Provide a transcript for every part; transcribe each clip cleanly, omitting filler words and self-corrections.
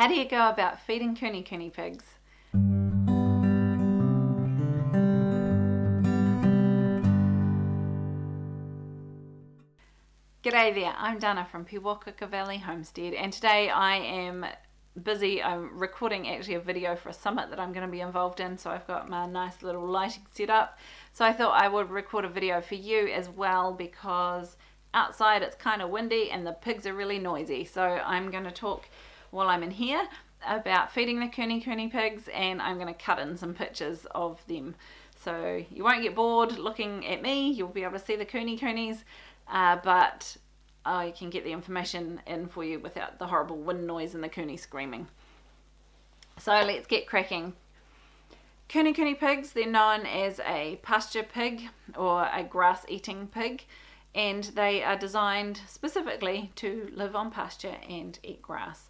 How do you go about feeding Kunekune pigs? G'day there, I'm Dana from Pewokaka Valley Homestead, and today I am busy. I'm recording actually a video for a summit that I'm going to be involved in, so I've got my nice little lighting set up. So I thought I would record a video for you as well, because outside it's kind of windy and the pigs are really noisy. So I'm going to talk while I'm in here about feeding the Kunekune pigs, and I'm going to cut in some pictures of them. So you won't get bored looking at me, you'll be able to see the Kunekunes. But I can get the information in for you without the horrible wind noise and the Kune screaming. So let's get cracking. Kunekune pigs, they're known as a pasture pig or a grass eating pig, and they are designed specifically to live on pasture and eat grass.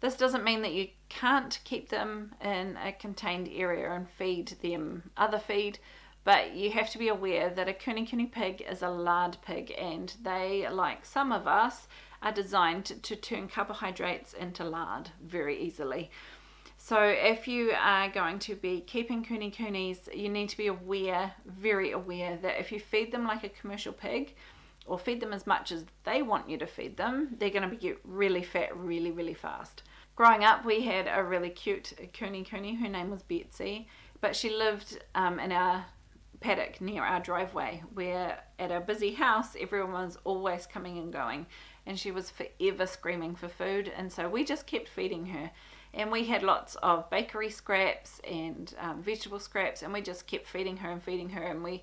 This doesn't mean that you can't keep them in a contained area and feed them other feed, but you have to be aware that a Kunekune pig is a lard pig, and they, like some of us, are designed to turn carbohydrates into lard very easily. So if you are going to be keeping Kunekunes, you need to be aware, very aware, that if you feed them like a commercial pig, or feed them as much as they want you to feed them, they're going to get really fat really, really fast. Growing up, we had a really cute Kunekune. Her name was Betsy, but she lived in our paddock near our driveway, where at our busy house everyone was always coming and going, and she was forever screaming for food, and so we just kept feeding her. And we had lots of bakery scraps and vegetable scraps, and we just kept feeding her, and we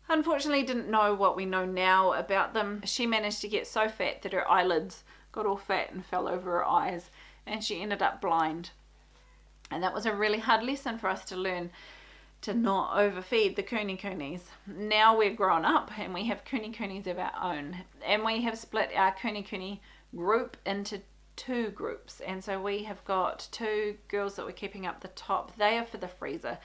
unfortunately didn't know what we know now about them. She managed to get so fat that her eyelids got all fat and fell over her eyes, and she ended up blind. And that was a really hard lesson for us to learn, to not overfeed the Kunekunes. Now we're grown up and we have Kunekunes of our own, and we have split our Kunekune group into two groups. And so we have got two girls that we're keeping up the top. They are for the freezer.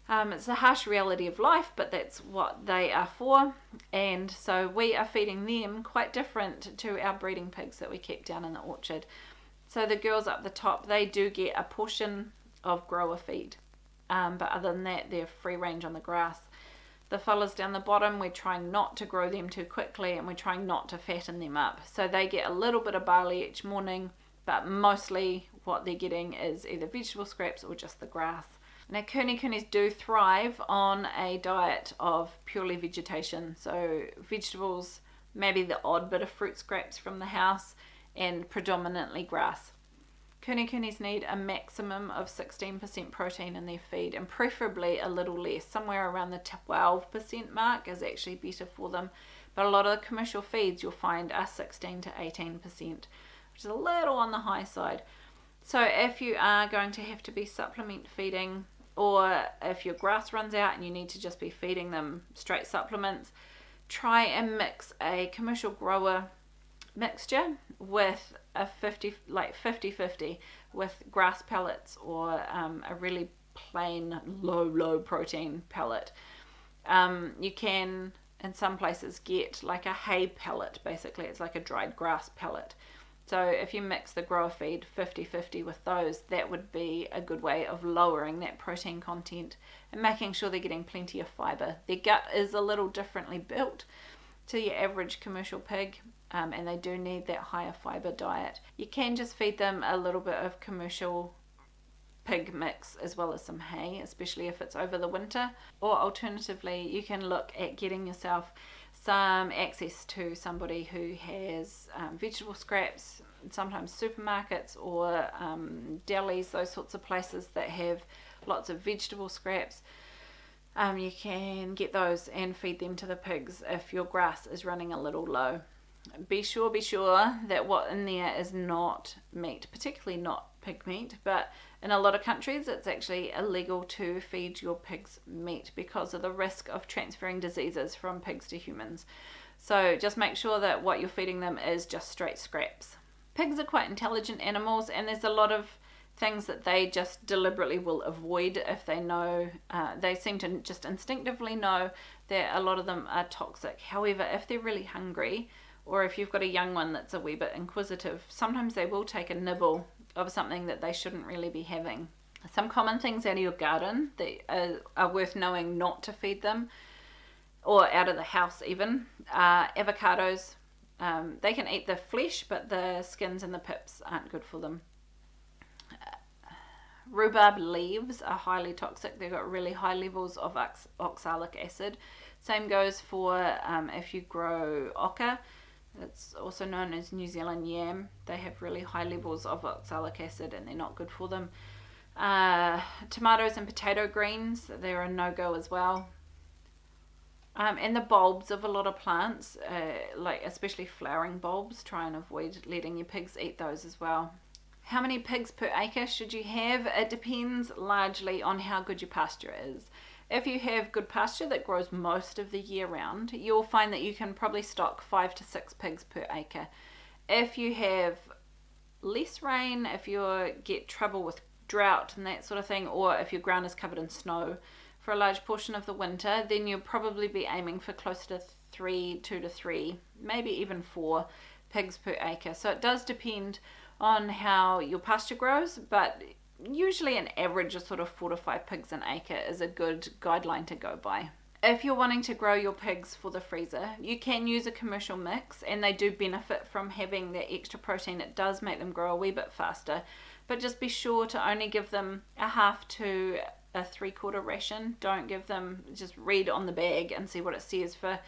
It's a harsh reality of life, but that's what they are for. And so we are feeding them quite different to our breeding pigs that we keep down in the orchard. So the girls up the top, they do get a portion of grower feed. But other than that, they're free range on the grass. The fellas down the bottom, we're trying not to grow them too quickly, and we're trying not to fatten them up. So they get a little bit of barley each morning, but mostly what they're getting is either vegetable scraps or just the grass. Now, Kunekunes do thrive on a diet of purely vegetation. So vegetables, maybe the odd bit of fruit scraps from the house, and predominantly grass. Kunekunes need a maximum of 16% protein in their feed, and preferably a little less. Somewhere around the 12% mark is actually better for them. But a lot of the commercial feeds you'll find are 16 to 18%, which is a little on the high side. So if you are going to have to be supplement feeding, or if your grass runs out and you need to just be feeding them straight supplements, try and mix a commercial grower mixture with a 50-50 with grass pellets, or a really plain low protein pellet. You can in some places get like a hay pellet. Basically it's like a dried grass pellet. So if you mix the grower feed 50-50 with those, that would be a good way of lowering that protein content and making sure they're getting plenty of fiber. Their gut is a little differently built to your average commercial pig, and they do need that higher fiber diet. You can just feed them a little bit of commercial pig mix as well as some hay, especially if it's over the winter. Or alternatively, you can look at getting yourself some access to somebody who has vegetable scraps, sometimes supermarkets or delis, those sorts of places that have lots of vegetable scraps. You can get those and feed them to the pigs if your grass is running a little low. Be sure that what in there is not meat, particularly not pig meat, but in a lot of countries it's actually illegal to feed your pigs meat because of the risk of transferring diseases from pigs to humans. So just make sure that what you're feeding them is just straight scraps. Pigs are quite intelligent animals, and there's a lot of things that they just deliberately will avoid if they know, they seem to just instinctively know that a lot of them are toxic. However, if they're really hungry, or if you've got a young one that's a wee bit inquisitive, sometimes they will take a nibble of something that they shouldn't really be having. Some common things out of your garden that are worth knowing not to feed them, or out of the house even, are avocados. They can eat the flesh, but the skins and the pips aren't good for them. Rhubarb leaves are highly toxic. They've got really high levels of oxalic acid. Same goes for if you grow oca. It's also known as New Zealand yam. They have really high levels of oxalic acid and they're not good for them. Tomatoes and potato greens, they're a no-go as well. And the bulbs of a lot of plants, like especially flowering bulbs, try and avoid letting your pigs eat those as well. How many pigs per acre should you have? It depends largely on how good your pasture is. If you have good pasture that grows most of the year round, you'll find that you can probably stock 5 to 6 pigs per acre. If you have less rain, if you get trouble with drought and that sort of thing, or if your ground is covered in snow for a large portion of the winter, then you'll probably be aiming for closer to 2 to 3, maybe even 4 pigs per acre. So it does depend on how your pasture grows, but usually an average of sort of 4 to 5 pigs an acre is a good guideline to go by. If you're wanting to grow your pigs for the freezer, you can use a commercial mix, and they do benefit from having that extra protein. It does make them grow a wee bit faster, but just be sure to only give them a half to a 3/4 ration. Don't give them, just read on the bag and see what it says for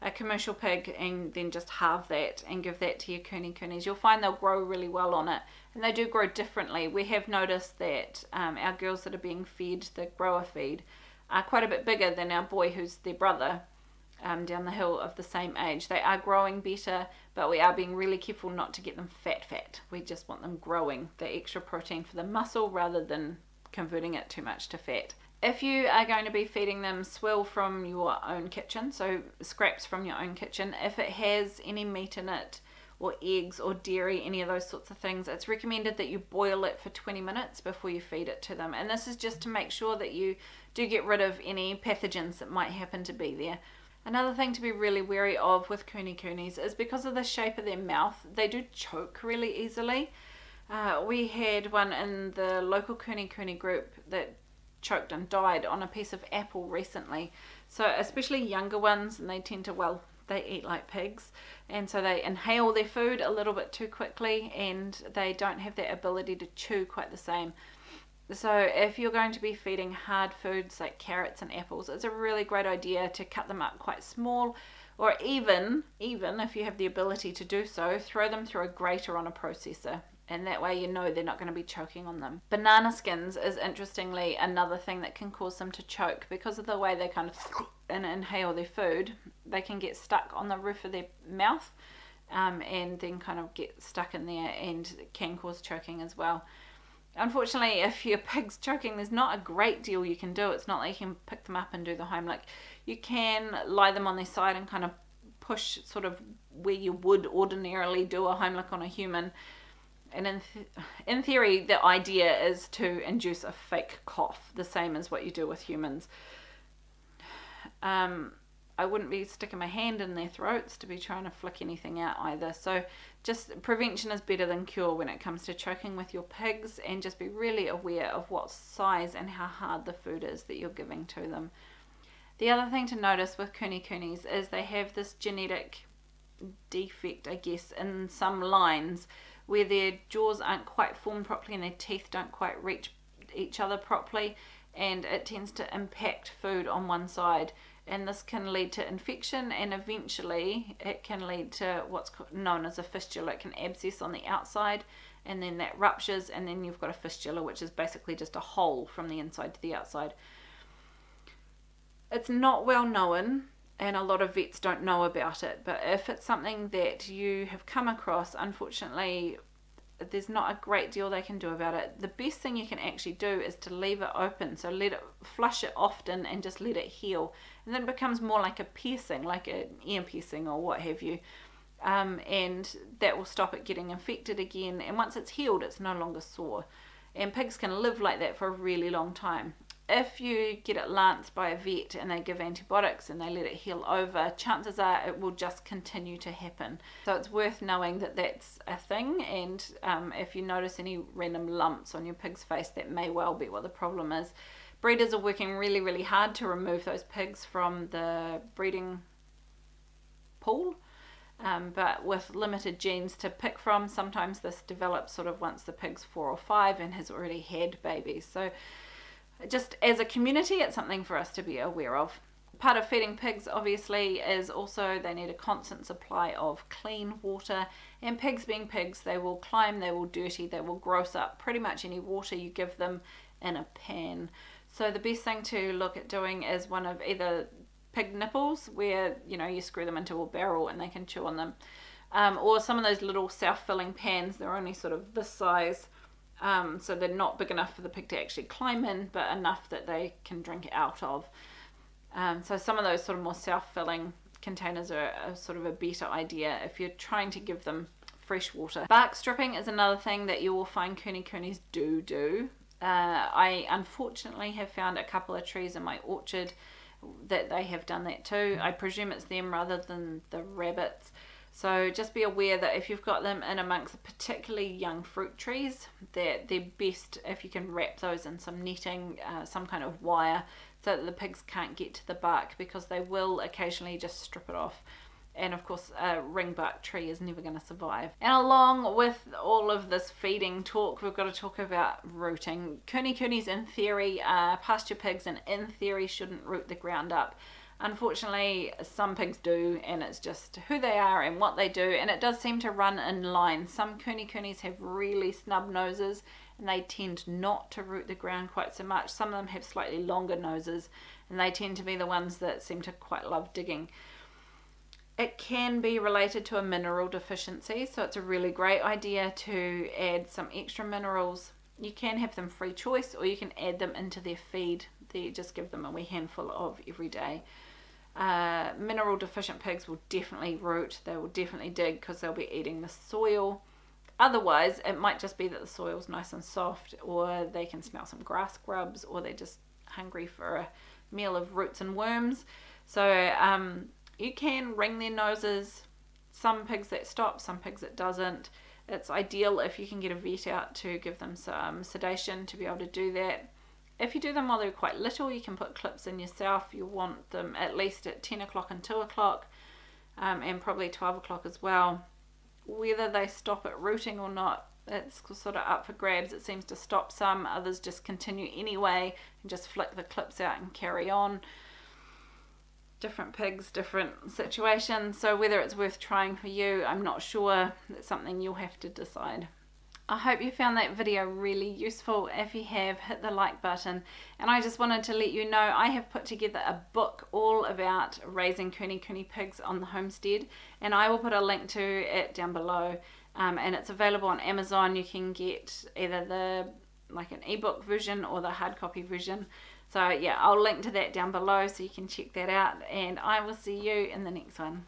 a commercial pig, and then just halve that and give that to your Kunekunes. You'll find they'll grow really well on it, and they do grow differently. We have noticed that our girls that are being fed the grower feed are quite a bit bigger than our boy who's their brother down the hill of the same age. They are growing better, but we are being really careful not to get them fat. We just want them growing the extra protein for the muscle rather than converting it too much to fat. If you are going to be feeding them swill from your own kitchen, so scraps from your own kitchen, if it has any meat in it, or eggs or dairy, any of those sorts of things, it's recommended that you boil it for 20 minutes before you feed it to them. And this is just to make sure that you do get rid of any pathogens that might happen to be there. Another thing to be really wary of with Kunekunes is because of the shape of their mouth, they do choke really easily. We had one in the local Kunekune group that choked and died on a piece of apple recently. So especially younger ones, and they tend to, they eat like pigs, and so they inhale their food a little bit too quickly, and they don't have that ability to chew quite the same. So if you're going to be feeding hard foods like carrots and apples, it's a really great idea to cut them up quite small, or even if you have the ability to do so, throw them through a grater on a processor. And that way you know they're not going to be choking on them. Banana skins is interestingly another thing that can cause them to choke because of the way they kind of and inhale their food. They can get stuck on the roof of their mouth and then kind of get stuck in there, and can cause choking as well. Unfortunately, if your pig's choking, there's not a great deal you can do. It's not like you can pick them up and do the Heimlich. You can lie them on their side and kind of push sort of where you would ordinarily do a Heimlich on a human. And in theory, the idea is to induce a fake cough, the same as what you do with humans. I wouldn't be sticking my hand in their throats to be trying to flick anything out either. So just prevention is better than cure when it comes to choking with your pigs, and just be really aware of what size and how hard the food is that you're giving to them. The other thing to notice with Kunekunes is they have this genetic defect, I guess, in some lines, where their jaws aren't quite formed properly and their teeth don't quite reach each other properly, and it tends to impact food on one side, and this can lead to infection, and eventually it can lead to what's known as a fistula. It can abscess on the outside, and then that ruptures, and then you've got a fistula, which is basically just a hole from the inside to the outside. It's not well known, and a lot of vets don't know about it, but if it's something that you have come across, unfortunately there's not a great deal they can do about it. The best thing you can actually do is to leave it open, so let it flush it often and just let it heal, and then it becomes more like a piercing, like an ear piercing or what have you, and that will stop it getting infected again, and once it's healed it's no longer sore, and pigs can live like that for a really long time. if you get it lanced by a vet and they give antibiotics and they let it heal over, chances are it will just continue to happen. So it's worth knowing that that's a thing, and if you notice any random lumps on your pig's face, that may well be what the problem is. Breeders are working really, really hard to remove those pigs from the breeding pool. But with limited genes to pick from, sometimes this develops sort of once the pig's 4 or 5 and has already had babies. So just as a community, it's something for us to be aware of. Part of feeding pigs obviously is also they need a constant supply of clean water, and pigs being pigs, they will climb, they will dirty, they will gross up pretty much any water you give them in a pan. So the best thing to look at doing is one of either pig nipples, where you screw them into a barrel and they can chew on them, or some of those little self-filling pans. They're only sort of this size, so they're not big enough for the pig to actually climb in, but enough that they can drink out of. So some of those sort of more self-filling containers are sort of a better idea if you're trying to give them fresh water. Bark stripping is another thing that you will find Kunekunes do. I unfortunately have found a couple of trees in my orchard that they have done that too. I presume it's them rather than the rabbits. So just be aware that if you've got them in amongst particularly young fruit trees, that they're best if you can wrap those in some netting, some kind of wire, so that the pigs can't get to the bark, because they will occasionally just strip it off. And of course, a ringbark tree is never going to survive. And along with all of this feeding talk, we've got to talk about rooting. Kunekunes in theory are pasture pigs, and in theory shouldn't root the ground up. Unfortunately, some pigs do, and it's just who they are and what they do, and it does seem to run in line. Some Kunekunes have really snub noses, and they tend not to root the ground quite so much. Some of them have slightly longer noses, and they tend to be the ones that seem to quite love digging. It can be related to a mineral deficiency, so it's a really great idea to add some extra minerals. You can have them free choice, or you can add them into their feed. Just give them a wee handful of every day. Mineral deficient pigs will definitely root, they will definitely dig, because they'll be eating the soil. Otherwise, it might just be that the soil's nice and soft, or they can smell some grass grubs, or they're just hungry for a meal of roots and worms. So you can ring their noses. Some pigs that stop, some pigs that doesn't. It's ideal if you can get a vet out to give them some sedation to be able to do that. If you do them while they're quite little, you can put clips in yourself. You want them at least at 10 o'clock and 2 o'clock, and probably 12 o'clock as well. Whether they stop at rooting or not, it's sort of up for grabs. It seems to stop some, others just continue anyway and just flick the clips out and carry on. Different pigs, different situations, so whether it's worth trying for you, I'm not sure. That's something you'll have to decide. I hope you found that video really useful. If you have, hit the like button. And I just wanted to let you know I have put together a book all about raising Kunekune pigs on the homestead, and I will put a link to it down below, and it's available on Amazon. You can get either an ebook version or the hard copy version. So yeah, I'll link to that down below so you can check that out, and I will see you in the next one.